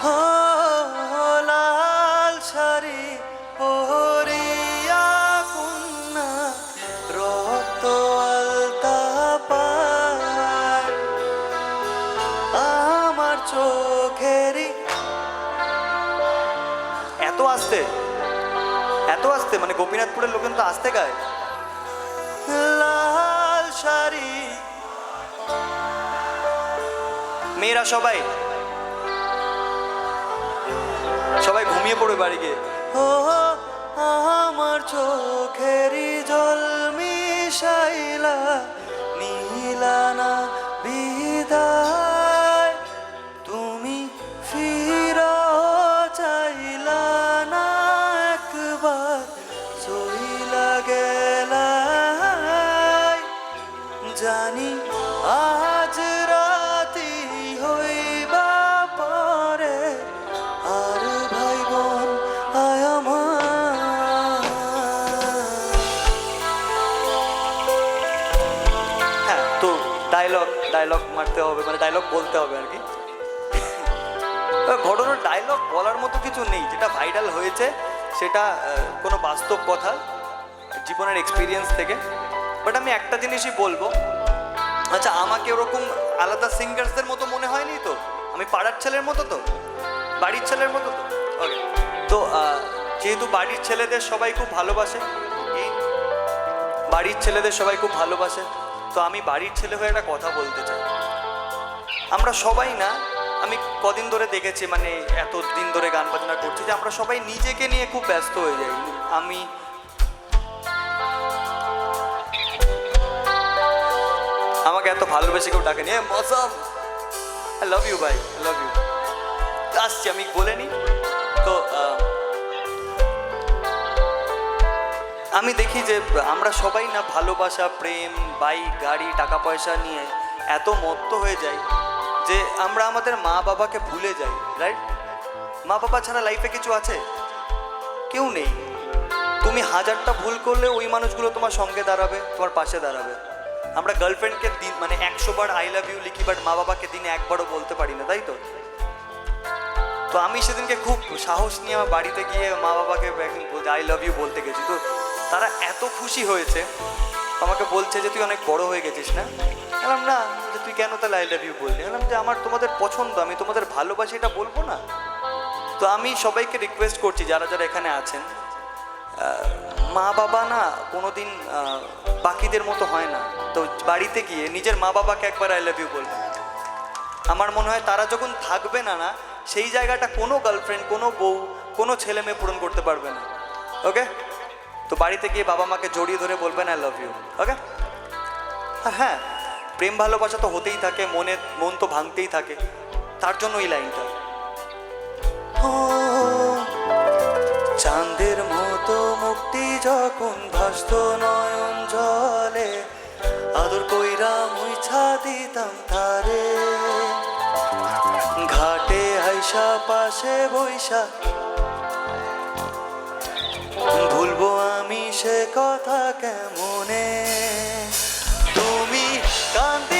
ও লাল শাড়ি পরিয়া কন্যা রক্ত আলতা পায় আমার চোখেরই। এত আস্তে, এত আস্তে, মানে গোপীনাথপুরের লোকেন তো আস্তে গায়। লাল শাড়ি, মেয়েরা সবাই সবাই ঘুমিয়ে পড়ে বাড়ি গিয়ে। ও আমার চোখেরই জল মিশাইলা নীলানা বিদায়, তুমি ফিরাও চাইলা না একবার চইলা গেলাই, জানি আজ রাতি হইবা পরে আর ভাই বোন আয় আমার। হ্যাঁ, তো ডায়লগ মারতে হবে, মানে ডায়লগ বলতে হবে আর কি। ঘটনার ডায়লগ বলার মতো কিছু নেই, যেটা ভাইরাল হয়েছে সেটা কোনো বাস্তব কথা জীবনের এক্সপিরিয়েন্স থেকে। বাট আমি একটা জিনিসই বলবো, আচ্ছা আমাকে ওরকম আলাদা সিঙ্গার্সদের মতো মনে হয়নি তো? আমি পাড়ার ছেলের মতো তো, বাড়ির ছেলের মতো তো। ওকে, তো যেহেতু বাড়ির ছেলেদের সবাই খুব ভালোবাসে, বাড়ির ছেলেদের সবাই খুব ভালোবাসে, তো আমি বাড়ির ছেলে হয়ে একটা কথা বলতে চাই। আমরা সবাই না, আমি কদিন ধরে দেখেছি, মানে এতদিন ধরে গান বাজনা করছি, যে আমরা সবাই নিজেকে নিয়ে খুব ব্যস্ত হয়ে যাই। আমি আমাকে এত ভালোবেসে কেউ ডাকেনি। মৌসম, আই লাভ ইউ ভাই, আই লাভ ইউ। আসছি, আমি বলে নি তো। আমি দেখি যে আমরা সবাই না ভালোবাসা, প্রেম, বাইক, গাড়ি, টাকা পয়সা নিয়ে এত মত্ত হয়ে যাই যে আমরা আমাদের মা বাবাকে ভুলে যাই, রাইট? মা বাবা ছাড়া লাইফে কিছু আছে? কেউ নেই। তুমি হাজারটা ভুল করলে ওই মানুষগুলো তোমার সঙ্গে দাঁড়াবে, তোমার পাশে দাঁড়াবে। আমরা গার্লফ্রেন্ডকে দিন মানে 100 বার আই লাভ ইউ লিখি, বাট মা বাবাকে দিনে একবারও বলতে পারি না, তাই তো? তো আমি সেদিনকে খুব সাহস নিয়ে আমার বাড়িতে গিয়ে মা বাবাকে আই লাভ ইউ বলতে গেছি। তো তারা এত খুশি হয়েছে, আমাকে বলছে যে তুই অনেক বড় হয়ে গেছিস না? বললাম না, যে তুই কেন তাহলে আই লাভ ইউ বললি? বললাম যে আমার তোমাদের পছন্দ, আমি তোমাদের ভালোবাসি, এটা বলবো না? তো আমি সবাইকে রিকোয়েস্ট করছি, যারা যারা এখানে আছেন, মা বাবা না কোনোদিন বাকিদের মতো হয় না। তো বাড়িতে গিয়ে নিজের মা বাবাকে একবার আই লাভ ইউ বলবেন। আমার মনে হয় তারা যখন থাকবে না, সেই জায়গাটা কোনো গার্লফ্রেন্ড, কোনো বউ, কোনো ছেলে মেয়ে পূরণ করতে পারবে না। ওকে, তো বাড়িতে গিয়ে বাবা মাকে জড়িয়ে ধরে বলবেন আই লাভ ইউ। ওকে, আর হ্যাঁ, প্রেম ভালোবাসা তো হতেই থাকে, মন তো ভাঙতেই থাকে, তার জন্য এই লাইনটা। চাঁদের মতো মুক্তি যখন ভাসত নয়ন জলে, আদর কইরা মুইছা দিতাম তারে, ঘাটে আইসা পাশে বইসা, ভুলবো আমি সে কথা কেমনে? তুমি কান্দি